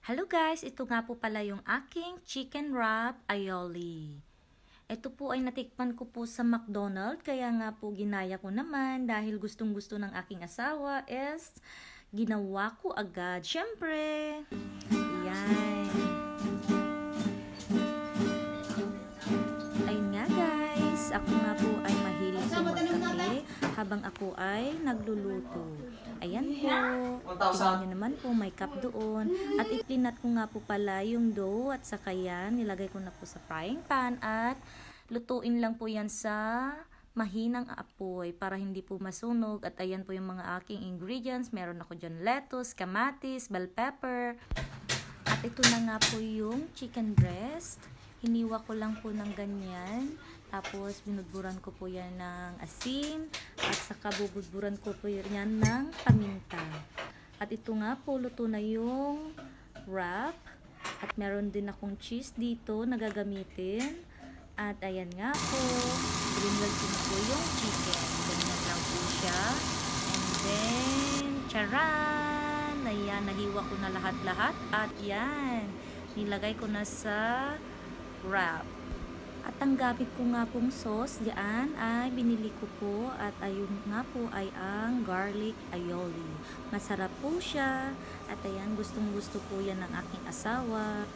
Hello guys, ito nga po pala yung aking chicken wrap aioli. Ito po ay natikman ko po sa McDonald's, kaya nga po ginaya ko naman dahil gustong gusto ng aking asawa is ginawa ko agad. Syempre, yan. Ayun nga guys, ako nga po ay mahilig po magkape habang ako ay nagluluto. Ayan po, tignan nyo naman po, may cup doon. At iplinat ko nga po pala yung dough at saka yan, nilagay ko na po sa frying pan at lutuin lang po yan sa mahinang apoy para hindi po masunog. At ayan po yung mga aking ingredients. Meron ako dyan lettuce, kamatis, bell pepper. At ito na nga po yung chicken breast. Hiniwa ko lang po ng ganyan. Tapos, binudburan ko po yan ng asin. At saka bubudburan ko po yan ng paminta. At ito nga po, luto na yung wrap. At meron din akong cheese dito na gagamitin. At ayan nga po, brinwell ko na po yung chicken. Ganyan lang po siya. And then, charan! Ayan, nahiwa ko na lahat-lahat. At yan, nilagay ko na sa wrap. At ang gamit ko nga pong sauce diyan ay binili ko po at ayun nga po ay ang garlic aioli. Masarap po siya at ayan, gustong gusto po yan ng aking asawa.